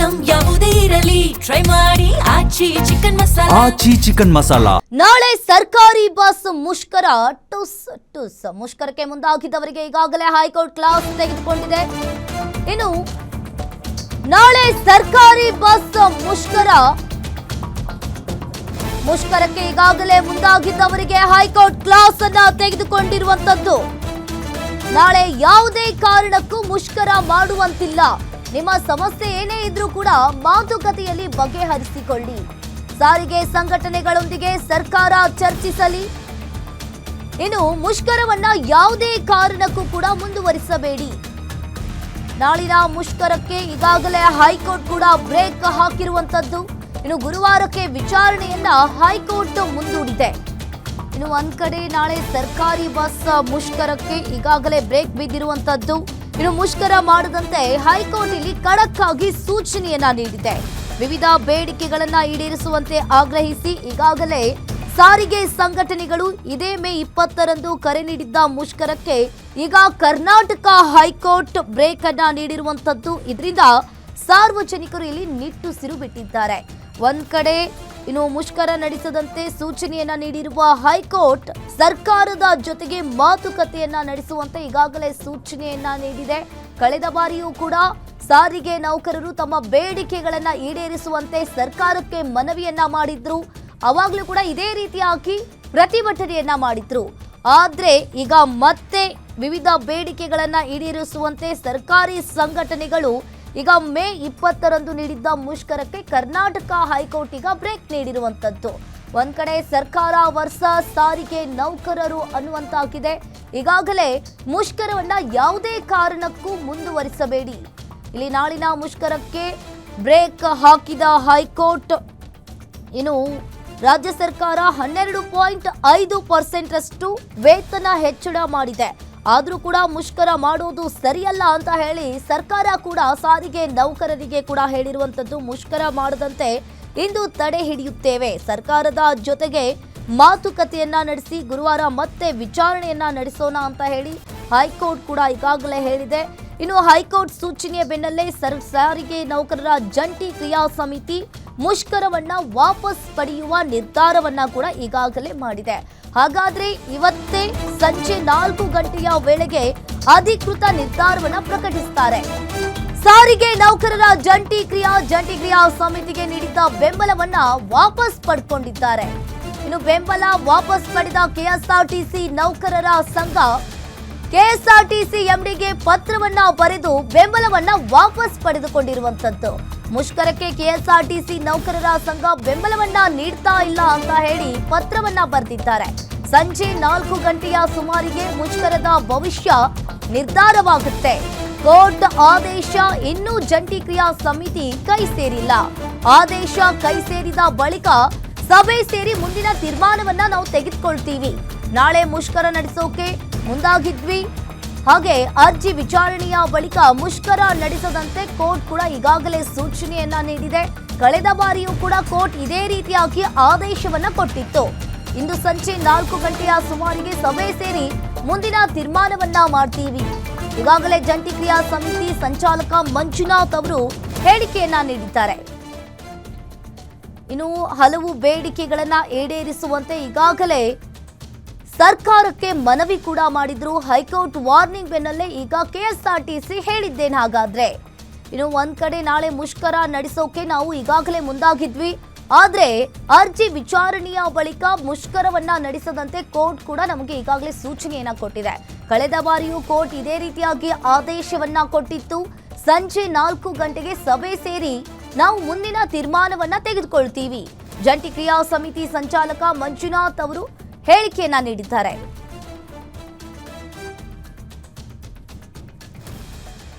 Item ಯಾವುದೇ ಇರಲಿ try ಮಾಡಿ ಆಚಿ ಚಿಕನ್ ಮಸಾಲಾ. ನಾಳೆ ಸರ್ಕಾರಿ ಬಸ್ ಮುಷ್ಕರ ಟುಸ್ ಟುಸ್. ಮುಷ್ಕರಕ್ಕೆ ಮುಂದಾಗಿದ್ದವರಿಗೆ ಈಗಾಗಲೇ ಹೈಕೋರ್ಟ್ ಕ್ಲಾಸ್ ತೆಗೆದುಕೊಂಡಿದೆ. ಇನ್ನು ನಾಳೆ ಸರ್ಕಾರಿ ಬಸ್ ಮುಷ್ಕರಕ್ಕೆ ಈಗಾಗಲೇ ಮುಂದಾಗಿದ್ದವರಿಗೆ ಹೈಕೋರ್ಟ್ ಕ್ಲಾಸ್ ಅನ್ನ ತೆಗೆದುಕೊಂಡಿರುವಂತದ್ದು. ನಾಳೆ ಯಾವುದೇ ಕಾರಣಕ್ಕೂ ಮುಷ್ಕರ ಮಾಡುವಂತಿಲ್ಲ. ನಿಮ್ಮ ಸಮಸ್ಯೆ ಏನೇ ಇದ್ರೂ ಕೂಡ ಮಾತುಕತೆಯಲ್ಲಿ ಬಗೆಹರಿಸಿಕೊಳ್ಳಿ. ಸಾರಿಗೆ ಸಂಘಟನೆಗಳೊಂದಿಗೆ ಸರ್ಕಾರ ಚರ್ಚಿಸಲಿ. ಇನ್ನು ಮುಷ್ಕರವನ್ನ ಯಾವುದೇ ಕಾರಣಕ್ಕೂ ಕೂಡ ಮುಂದುವರಿಸಬೇಡಿ. ನಾಳಿನ ಮುಷ್ಕರಕ್ಕೆ ಈಗಾಗಲೇ ಹೈಕೋರ್ಟ್ ಕೂಡ ಬ್ರೇಕ್ ಹಾಕಿರುವಂತದ್ದು. ಇನ್ನು ಗುರುವಾರಕ್ಕೆ ವಿಚಾರಣೆಯನ್ನ ಹೈಕೋರ್ಟ್ ಮುಂದೂಡಿದೆ. ಇನ್ನು ಒಂದ್ ಕಡೆ ನಾಳೆ ಸರ್ಕಾರಿ ಬಸ್ ಮುಷ್ಕರಕ್ಕೆ ಈಗಾಗಲೇ ಬ್ರೇಕ್ ಬಿದ್ದಿರುವಂತದ್ದು. ಇನ್ನು ಮುಷ್ಕರ ಮಾಡದಂತೆ ಹೈಕೋರ್ಟ್ ಇಲ್ಲಿ ಖಡಕ್ ಆಗಿ ಸೂಚನೆಯನ್ನ ನೀಡಿದೆ. ವಿವಿಧ ಬೇಡಿಕೆಗಳನ್ನ ಈಡೇರಿಸುವಂತೆ ಆಗ್ರಹಿಸಿ ಈಗಾಗಲೇ ಸಾರಿಗೆ ಸಂಘಟನೆಗಳು ಇದೇ ಮೇ 20ರಂದು ಕರೆ ನೀಡಿದ್ದ ಮುಷ್ಕರಕ್ಕೆ ಈಗ ಕರ್ನಾಟಕ ಹೈಕೋರ್ಟ್ ಬ್ರೇಕ್ ಅನ್ನ ನೀಡಿರುವಂತದ್ದು. ಇದರಿಂದ ಸಾರ್ವಜನಿಕರು ಇಲ್ಲಿ ನಿಟ್ಟುಸಿರು ಬಿಟ್ಟಿದ್ದಾರೆ. ಒಂದ್ ಕಡೆ ಇನ್ನು ಮುಷ್ಕರ ನಡೆಸದಂತೆ ಸೂಚನೆಯನ್ನ ನೀಡಿರುವ ಹೈಕೋರ್ಟ್ ಸರ್ಕಾರದ ಜೊತೆಗೆ ಮಾತುಕತೆಯನ್ನ ನಡೆಸುವಂತೆ ಈಗಾಗಲೇ ಸೂಚನೆಯನ್ನ ನೀಡಿದೆ. ಕಳೆದ ಬಾರಿಯೂ ಕೂಡ ಸಾರಿಗೆ ನೌಕರರು ತಮ್ಮ ಬೇಡಿಕೆಗಳನ್ನ ಈಡೇರಿಸುವಂತೆ ಸರ್ಕಾರಕ್ಕೆ ಮನವಿಯನ್ನ ಮಾಡಿದ್ರು. ಅವಾಗ್ಲೂ ಕೂಡ ಇದೇ ರೀತಿಯಾಗಿ ಪ್ರತಿಭಟನೆಯನ್ನ ಮಾಡಿದ್ರು. ಆದ್ರೆ ಈಗ ಮತ್ತೆ ವಿವಿಧ ಬೇಡಿಕೆಗಳನ್ನ ಈಡೇರಿಸುವಂತೆ ಸರ್ಕಾರಿ ಸಂಘಟನೆಗಳು ಈಗ ಮೇ 20ರಂದು ನೀಡಿದ್ದ ಮುಷ್ಕರಕ್ಕೆ ಕರ್ನಾಟಕ ಹೈಕೋರ್ಟ್ ಈಗ ಬ್ರೇಕ್ ನೀಡಿರುವಂತದ್ದು. ಒಂದ್ ಕಡೆ ಸರ್ಕಾರ ವರ್ಸಸ್ ಸಾರಿಗೆ ನೌಕರರು ಅನ್ನುವಂತಾಗಿದೆ. ಈಗಾಗಲೇ ಮುಷ್ಕರವನ್ನ ಯಾವುದೇ ಕಾರಣಕ್ಕೂ ಮುಂದುವರಿಸಬೇಡಿ. ಇಲ್ಲಿ ನಾಳಿನ ಮುಷ್ಕರಕ್ಕೆ ಬ್ರೇಕ್ ಹಾಕಿದ ಹೈಕೋರ್ಟ್. ಇನ್ನು ರಾಜ್ಯ ಸರ್ಕಾರ 12.5% ಅಷ್ಟು ವೇತನ ಹೆಚ್ಚಳ ಮಾಡಿದೆ. ಆದ್ರೂ ಕೂಡ ಮುಷ್ಕರ ಮಾಡೋದು ಸರಿಯಲ್ಲ ಅಂತ ಹೇಳಿ ಸರ್ಕಾರ ಕೂಡ ಸಾರಿಗೆ ನೌಕರರಿಗೆ ಕೂಡ ಹೇಳಿರುವಂತದ್ದು. ಮುಷ್ಕರ ಮಾಡದಂತೆ ಇಂದು ತಡೆ ಹಿಡಿಯುತ್ತೇವೆ, ಸರ್ಕಾರದ ಜೊತೆಗೆ ಮಾತುಕತೆಯನ್ನ ನಡೆಸಿ ಗುರುವಾರ ಮತ್ತೆ ವಿಚಾರಣೆಯನ್ನ ನಡೆಸೋಣ ಅಂತ ಹೇಳಿ ಹೈಕೋರ್ಟ್ ಕೂಡ ಈಗಾಗಲೇ ಹೇಳಿದೆ. ಇನ್ನು ಹೈಕೋರ್ಟ್ ಸೂಚನೆಯ ಬೆನ್ನಲ್ಲೇ ಸಾರಿಗೆ ನೌಕರರ ಜಂಟಿ ಕ್ರಿಯಾ ಸಮಿತಿ ಮುಷ್ಕರವನ್ನ ವಾಪಸ್ ಪಡೆಯುವ ನಿರ್ಧಾರವನ್ನ ಕೂಡ ಈಗಾಗಲೇ ಮಾಡಿದೆ. ಹಾಗಾದ್ರೆ ಇವತ್ತೇ ಸಂಜೆ 4 ಗಂಟೆಯ ವೇಳೆಗೆ ಅಧಿಕೃತ ನಿರ್ಧಾರವನ್ನ ಪ್ರಕಟಿಸುತ್ತಾರೆ. ಸಾರಿಗೆ ನೌಕರರ ಜಂಟಿ ಕ್ರಿಯಾ ಸಮಿತಿಗೆ ನೀಡಿದ್ದ ಬೆಂಬಲವನ್ನ ವಾಪಸ್ ಪಡ್ಕೊಂಡಿದ್ದಾರೆ. ಇನ್ನು ಬೆಂಬಲ ವಾಪಸ್ ಪಡೆದ ಕೆಎಸ್ಆರ್ಟಿಸಿ ನೌಕರರ ಸಂಘ ಕೆಎಸ್ಆರ್ಟಿಸಿ ಎಂಡಿಗೆ ಪತ್ರವನ್ನ ಬರೆದು ಬೆಂಬಲವನ್ನ ವಾಪಸ್ ಪಡೆದುಕೊಂಡಿರುವಂತದ್ದು. ಮುಷ್ಕರಕ್ಕೆ ಕೆಎಸ್ಆರ್ಟಿಸಿ ನೌಕರರ ಸಂಘ ಬೆಂಬಲವನ್ನ ನೀಡ್ತಾ ಇಲ್ಲ ಅಂತ ಹೇಳಿ ಪತ್ರವನ್ನ ಬರೆದಿದ್ದಾರೆ. ಸಂಜೆ 4 ಗಂಟೆಯ ಸುಮಾರಿಗೆ ಮುಷ್ಕರದ ಭವಿಷ್ಯ ನಿರ್ಧಾರವಾಗುತ್ತೆ. ಕೋರ್ಟ್ ಆದೇಶ ಇನ್ನೂ ಜಂಟಿ ಕ್ರಿಯಾ ಸಮಿತಿ ಕೈ ಸೇರಿಲ್ಲ. ಆದೇಶ ಕೈ ಸೇರಿದ ಬಳಿಕ ಸಭೆ ಸೇರಿ ಮುಂದಿನ ತೀರ್ಮಾನವನ್ನ ನಾವು ತೆಗೆದುಕೊಳ್ತೀವಿ. ನಾಳೆ ಮುಷ್ಕರ ನಡೆಸೋಕೆ ಮುಂದಾಗಿದ್ವಿ. ಹಾಗೆ ಅರ್ಜಿ ವಿಚಾರಣೆಯ ಬಳಿಕ ಮುಷ್ಕರ ನಡೆಸದಂತೆ ಕೋರ್ಟ್ ಕೂಡ ಈಗಾಗಲೇ ಸೂಚನೆಯನ್ನ ನೀಡಿದೆ. ಕಳೆದ ಬಾರಿಯೂ ಕೂಡ ಕೋರ್ಟ್ ಇದೇ ರೀತಿಯಾಗಿ ಆದೇಶವನ್ನ ಕೊಟ್ಟಿತ್ತು. ಇಂದು ಸಂಜೆ 4 ಗಂಟೆಯ ಸುಮಾರಿಗೆ ಸಭೆ ಸೇರಿ ಮುಂದಿನ ತೀರ್ಮಾನವನ್ನ ಮಾಡ್ತೀವಿ. ಈಗಾಗಲೇ ಜಂಟಿ ಕ್ರಿಯಾ ಸಮಿತಿ ಸಂಚಾಲಕ ಮಂಜುನಾಥ್ ಅವರು ಹೇಳಿಕೆಯನ್ನ ನೀಡಿದ್ದಾರೆ. ಇನ್ನು ಹಲವು ಬೇಡಿಕೆಗಳನ್ನ ಈಡೇರಿಸುವಂತೆ ಈಗಾಗಲೇ ಸರ್ಕಾರಕ್ಕೆ ಮನವಿ ಕೂಡ ಮಾಡಿದ್ರು. ಹೈಕೋರ್ಟ್ ವಾರ್ನಿಂಗ್ ಬೆನ್ನಲ್ಲೇ ಈಗ ಕೆಎಸ್ಆರ್ಟಿಸಿ ಹೇಳಿದ್ದೇನೆ. ಹಾಗಾದ್ರೆ ಇನ್ನು ಒಂದ್ ಕಡೆ ನಾಳೆ ಮುಷ್ಕರ ನಡೆಸೋಕೆ ನಾವು ಈಗಾಗಲೇ ಮುಂದಾಗಿದ್ವಿ. ಆದ್ರೆ ಅರ್ಜಿ ವಿಚಾರಣೆಯ ಬಳಿಕ ಮುಷ್ಕರವನ್ನ ನಡೆಸದಂತೆ ಕೋರ್ಟ್ ಕೂಡ ನಮಗೆ ಈಗಾಗಲೇ ಸೂಚನೆಯನ್ನ ಕೊಟ್ಟಿದೆ. ಕಳೆದ ಬಾರಿಯೂ ಕೋರ್ಟ್ ಇದೇ ರೀತಿಯಾಗಿ ಆದೇಶವನ್ನ ಕೊಟ್ಟಿತ್ತು. ಸಂಜೆ 4 ಗಂಟೆಗೆ ಸಭೆ ಸೇರಿ ನಾವು ಮುಂದಿನ ತೀರ್ಮಾನವನ್ನ ತೆಗೆದುಕೊಳ್ತೀವಿ. ಜಂಟಿ ಕ್ರಿಯಾ ಸಮಿತಿ ಸಂಚಾಲಕ ಮಂಜುನಾಥ್ ಅವರು ಹೇಳಿಕೆಯನ್ನ ನೀಡಿದ್ದಾರೆ.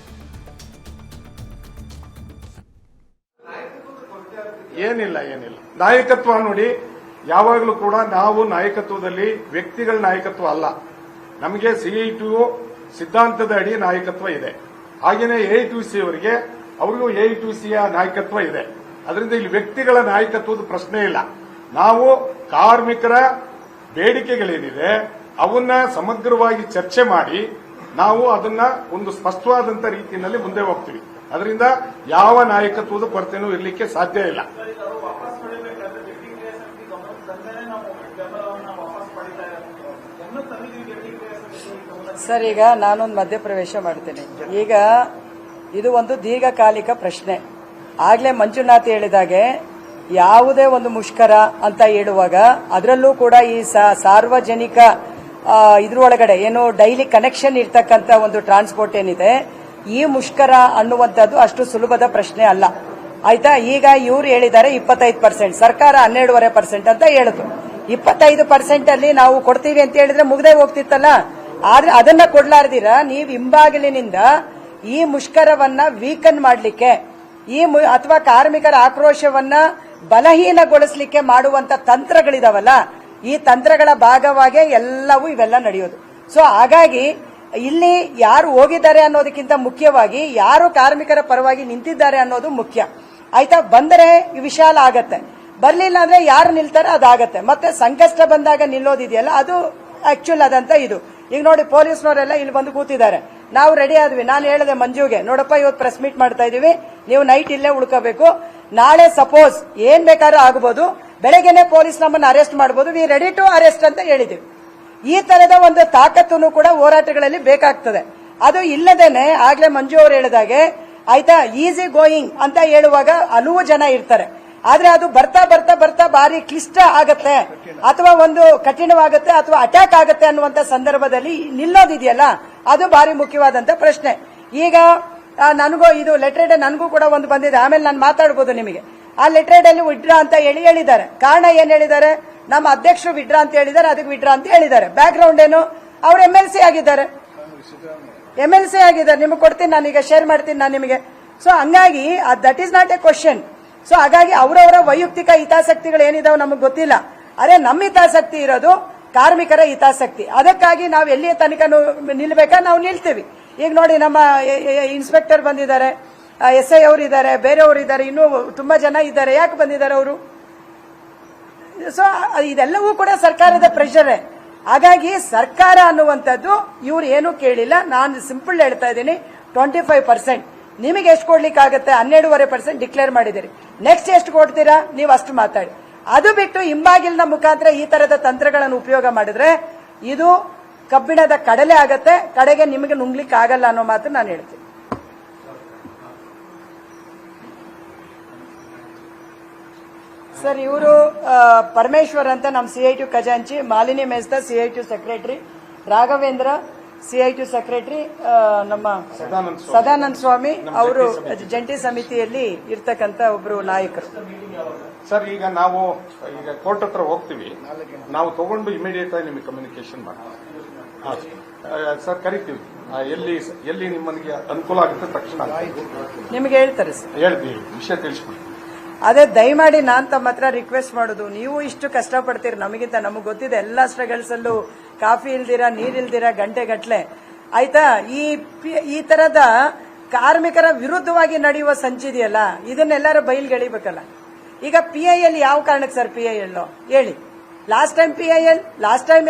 ಏನಿಲ್ಲ ನಾಯಕತ್ವ ನೋಡಿ, ಯಾವಾಗಲೂ ಕೂಡ ನಾವು ನಾಯಕತ್ವದಲ್ಲಿ ವ್ಯಕ್ತಿಗಳ ನಾಯಕತ್ವ ಅಲ್ಲ. ನಮಗೆ ಸಿಐಟಿಯು ಸಿದ್ಧಾಂತದ ಅಡಿ ನಾಯಕತ್ವ ಇದೆ. ಹಾಗೇನೆ ಎಐಟಿಸಿ ಅವರಿಗೆ ಅವ್ರಿಗೂ ಎಐಟಿಸಿಯ ನಾಯಕತ್ವ ಇದೆ. ಅದರಿಂದ ಇಲ್ಲಿ ವ್ಯಕ್ತಿಗಳ ನಾಯಕತ್ವದ ಪ್ರಶ್ನೆ ಇಲ್ಲ. ನಾವು ಕಾರ್ಮಿಕರ ಬೇಡಿಕೆಗಳೇನಿದೆ ಅವನ್ನ ಸಮಗ್ರವಾಗಿ ಚರ್ಚೆ ಮಾಡಿ ನಾವು ಅದನ್ನ ಒಂದು ಸ್ಪಷ್ಟವಾದಂತ ರೀತಿಯಲ್ಲಿ ಮುಂದೆ ಹೋಗ್ತೀವಿ. ಅದರಿಂದ ಯಾವ ನಾಯಕತ್ವದ ಕೊರತೆನೂ ಇರಲಿಕ್ಕೆ ಸಾಧ್ಯ ಇಲ್ಲ. ಸರ್, ಈಗ ನಾನೊಂದು ಮಧ್ಯಪ್ರವೇಶ ಮಾಡ್ತೇನೆ. ಈಗ ಇದು ಒಂದು ದೀರ್ಘಕಾಲಿಕ ಪ್ರಶ್ನೆ. ಆಗ್ಲೇ ಮಂಜುನಾಥ್ ಹೇಳಿದಾಗೆ ಯಾವುದೇ ಒಂದು ಮುಷ್ಕರ ಅಂತ ಹೇಳುವಾಗ ಅದರಲ್ಲೂ ಕೂಡ ಈ ಸಾರ್ವಜನಿಕ ಇದ್ರೊಳಗಡೆ ಏನು ಡೈಲಿ ಕನೆಕ್ಷನ್ ಇರ್ತಕ್ಕಂಥ ಒಂದು ಟ್ರಾನ್ಸ್ಪೋರ್ಟ್ ಏನಿದೆ, ಈ ಮುಷ್ಕರ ಅನ್ನುವಂಥದ್ದು ಅಷ್ಟು ಸುಲಭದ ಪ್ರಶ್ನೆ ಅಲ್ಲ. ಆಯ್ತಾ? ಈಗ ಇವ್ರು ಹೇಳಿದ್ದಾರೆ 25%, ಸರ್ಕಾರ 12.5% ಅಂತ ಹೇಳಿದ್ರು. 25% ಅಲ್ಲಿ ನಾವು ಕೊಡ್ತೀವಿ ಅಂತ ಹೇಳಿದ್ರೆ ಮುಗ್ದೇ ಹೋಗ್ತಿತ್ತಲ್ಲ. ಆದ್ರೆ ಅದನ್ನ ಕೊಡ್ಲಾರ್ದಿರ ನೀವು ಹಿಂಬಾಗಿಲಿನಿಂದ ಈ ಮುಷ್ಕರವನ್ನ ವೀಕನ್ ಮಾಡಲಿಕ್ಕೆ ಅಥವಾ ಕಾರ್ಮಿಕರ ಆಕ್ರೋಶವನ್ನ ಬಲಹೀನಗೊಳಿಸಲಿಕ್ಕೆ ಮಾಡುವಂತ ತಂತ್ರಗಳಿದಾವಲ್ಲ, ಈ ತಂತ್ರಗಳ ಭಾಗವಾಗಿ ಎಲ್ಲವೂ ಇವೆಲ್ಲ ನಡೆಯೋದು. ಸೊ ಹಾಗಾಗಿ ಇಲ್ಲಿ ಯಾರು ಹೋಗಿದ್ದಾರೆ ಅನ್ನೋದಕ್ಕಿಂತ ಮುಖ್ಯವಾಗಿ ಯಾರು ಕಾರ್ಮಿಕರ ಪರವಾಗಿ ನಿಂತಿದ್ದಾರೆ ಅನ್ನೋದು ಮುಖ್ಯ. ಆಯ್ತಾ? ಬಂದರೆ ವಿಶಾಲ ಆಗತ್ತೆ, ಬರ್ಲಿಲ್ಲ ಅಂದ್ರೆ ಯಾರು ನಿಲ್ತಾರೆ ಅದಾಗತ್ತೆ. ಮತ್ತೆ ಸಂಕಷ್ಟ ಬಂದಾಗ ನಿಲ್ಲೋದಿದೆಯಲ್ಲ ಅದು ಆಕ್ಚುಲ್ ಅದಂತ ಇದು. ಈಗ ನೋಡಿ, ಪೊಲೀಸ್ನವರೆಲ್ಲ ಇಲ್ಲಿ ಬಂದು ಕೂತಿದ್ದಾರೆ. ನಾವು ರೆಡಿ ಆದ್ವಿ. ನಾನು ಹೇಳಿದೆ ಮಂಜುಗೆ, ನೋಡಪ್ಪ ಇವತ್ತು ಪ್ರೆಸ್ ಮೀಟ್ ಮಾಡ್ತಾ ಇದೀವಿ, ನೀವು ನೈಟ್ ಇಲ್ಲೇ ಉಳ್ಕೋಬೇಕು. ನಾಳೆ ಸಪೋಸ್ ಏನ್ ಬೇಕಾದ್ರೂ ಆಗಬಹುದು, ಬೆಳಗ್ಗೆನೆ ಪೊಲೀಸ್ ನಮ್ಮನ್ನು ಅರೆಸ್ಟ್ ಮಾಡಬಹುದು. ವಿ ರೆಡಿ ಟು ಅರೆಸ್ಟ್ ಅಂತ ಹೇಳಿದೀವಿ. ಈ ತರದ ಒಂದು ತಾಕತ್ತನ್ನು ಕೂಡ ಹೋರಾಟಗಳಲ್ಲಿ ಬೇಕಾಗ್ತದೆ. ಅದು ಇಲ್ಲದೇನೆ ಆಗ್ಲೇ ಮಂಜು ಅವರು ಹೇಳಿದಾಗೆ ಆಯ್ತಾ, ಈಸಿ ಗೋಯಿಂಗ್ ಅಂತ ಹೇಳುವಾಗ ಹಲವು ಜನ ಇರ್ತಾರೆ. ಆದ್ರೆ ಅದು ಬರ್ತಾ ಬರ್ತಾ ಬರ್ತಾ ಭಾರಿ ಕ್ಲಿಷ್ಟ ಆಗತ್ತೆ ಅಥವಾ ಒಂದು ಕಠಿಣವಾಗುತ್ತೆ ಅಥವಾ ಅಟ್ಯಾಕ್ ಆಗುತ್ತೆ ಅನ್ನುವಂತ ಸಂದರ್ಭದಲ್ಲಿ ನಿಲ್ಲೋದಿದೆಯಲ್ಲ, ಅದು ಭಾರಿ ಮುಖ್ಯವಾದಂತ ಪ್ರಶ್ನೆ. ಈಗ ನನಗೂ ಇದು ಲೆಟರ್ ನನಗೂ ಕೂಡ ಒಂದು ಬಂದಿದೆ, ಆಮೇಲೆ ನಾನು ಮಾತಾಡಬಹುದು ನಿಮಗೆ. ಆ ಲೆಟರ್ ಅಲ್ಲಿ ವಿಡ್ರಾ ಅಂತ ಹೇಳಿದ್ದಾರೆ. ಕಾರಣ ಏನ್ ಹೇಳಿದ್ದಾರೆ? ನಮ್ಮ ಅಧ್ಯಕ್ಷರು ವಿಡ್ರಾ ಅಂತ ಹೇಳಿದ್ದಾರೆ, ಅದಕ್ಕೆ ವಿಡ್ರಾ ಅಂತ ಹೇಳಿದ್ದಾರೆ. ಬ್ಯಾಕ್ ಗ್ರೌಂಡ್ ಏನು? ಅವರು MLC ಆಗಿದ್ದಾರೆ. ನಿಮಗೆ ಕೊಡ್ತೀನಿ, ನಾನೀಗ ಶೇರ್ ಮಾಡ್ತೀನಿ ನಾನು ನಿಮಗೆ. ಸೊ ಹಂಗಾಗಿ that is not A question. So ಹಾಗಾಗಿ ಅವರವರ ವೈಯಕ್ತಿಕ ಹಿತಾಸಕ್ತಿಗಳು ಏನಿದಾವೆ ನಮಗೆ ಗೊತ್ತಿಲ್ಲ. ಅರೆ ನಮ್ಮ ಹಿತಾಸಕ್ತಿ ಇರೋದು ಕಾರ್ಮಿಕರ ಹಿತಾಸಕ್ತಿ. ಅದಕ್ಕಾಗಿ ನಾವು ಎಲ್ಲಿಯ ತನಕ ನಿಲ್ಬೇಕಾ ನಾವು ನಿಲ್ತೀವಿ. ಈಗ ನೋಡಿ, ನಮ್ಮ ಇನ್ಸ್ಪೆಕ್ಟರ್ ಬಂದಿದ್ದಾರೆ, SI ಅವರು ಇದ್ದಾರೆ, ಬೇರೆಯವರು ಇದ್ದಾರೆ, ಇನ್ನೂ ತುಂಬಾ ಜನ ಇದ್ದಾರೆ. ಯಾಕೆ ಬಂದಿದ್ದಾರೆ ಅವರು? ಸೊ ಇದೆಲ್ಲವೂ ಕೂಡ ಸರ್ಕಾರದ ಪ್ರೆಷರೇ. ಹಾಗಾಗಿ ಸರ್ಕಾರ ಅನ್ನುವಂಥದ್ದು ಇವ್ರು ಏನೂ ಕೇಳಿಲ್ಲ. ನಾನು ಸಿಂಪಲ್ ಹೇಳ್ತಾ ಇದ್ದೀನಿ, 25%. ನಿಮಗೆ ಎಷ್ಟು ಕೊಡ್ಲಿಕ್ಕೆ ಆಗುತ್ತೆ? 12.5% ಡಿಕ್ಲೇರ್ ಮಾಡಿದಿರಿ. ನೆಕ್ಸ್ಟ್ ಎಷ್ಟು ಕೊಡ್ತೀರಾ ನೀವು ಅಷ್ಟು ಮಾತಾಡಿ. ಅದು ಬಿಟ್ಟು ಹಿಂಬಾಗಿಲಿನ ಮುಖಾಂತರ ಈ ತರದ ತಂತ್ರಗಳನ್ನು ಉಪಯೋಗ ಮಾಡಿದ್ರೆ ಇದು ಕಬ್ಬಿಣದ ಕಡಲೆ ಆಗತ್ತೆ, ಕಡೆಗೆ ನಿಮಗೆ ನುಂಗ್ಲಿಕ್ಕೆ ಆಗಲ್ಲ ಅನ್ನೋ ಮಾತು ನಾನು ಹೇಳ್ತೀನಿ. ಸರ್, ಇವರು ಪರಮೇಶ್ವರ್ ಅಂತ ನಮ್ಮ CITU ಖಜಾಂಚಿ, Malini Mesra CITU secretary, Raghavendra CITU secretary, ನಮ್ಮ ಸದಾನಂದ ಸ್ವಾಮಿ ಅವರು ಜಂಟಿ ಸಮಿತಿಯಲ್ಲಿ ಇರ್ತಕ್ಕಂಥ ಒಬ್ರು ನಾಯಕರು. ಸರ್, ಈಗ ನಾವು ಕೋರ್ಟ್ ಹತ್ರ ಹೋಗ್ತೀವಿ, ನಾವು ತಗೊಂಡು ಇಮಿಡಿಯೇಟ್ ಆಗಿ ನಿಮಗೆ ಕಮ್ಯುನಿಕೇಶನ್ ಮಾಡ್ತೀವಿ. ಸರ್ ಕರಿತೀವಿ, ಎಲ್ಲಿ ನಿಮ್ಮನಿಗೆ ಅನುಕೂಲ ಆಗುತ್ತೆ ತಕ್ಷಣ ನಿಮಗೆ ಹೇಳ್ತಾರೆ ಸರ್, ಹೇಳ್ತೀವಿ, ವಿಷಯ ತಿಳಿಸ್ಕೊಡ್ತೀವಿ. ಅದೇ ದಯಮಾಡಿ ನಾನ್ ತಮ್ಮ ಹತ್ರ ರಿಕ್ವೆಸ್ಟ್ ಮಾಡೋದು, ನೀವು ಇಷ್ಟು ಕಷ್ಟಪಡ್ತೀರಿ ನಮಗಿಂತ, ನಮಗೆ ಗೊತ್ತಿದೆ ಎಲ್ಲಾ ಸ್ಟ್ರಗಲ್ಸ್ ಅಲ್ಲೂ ಕಾಫಿ ಇಲ್ದಿರಾ ನೀರಿಲ್ದಿರಾ ಗಂಟೆಗಟ್ಲೆ. ಆಯ್ತಾ? ಈ ತರದ ಕಾರ್ಮಿಕರ ವಿರುದ್ಧವಾಗಿ ನಡೆಯುವ ಸಂಚಿದೆಯಲ್ಲ, ಇದನ್ನೆಲ್ಲರೂ ಬಯಲ್ಗೆಳಿಬೇಕಲ್ಲ. ಈಗ PIL ಯಾವ ಕಾರಣಕ್ಕೆ ಸರ್ PIL ಹೇಳಿ? Last time PIL, last time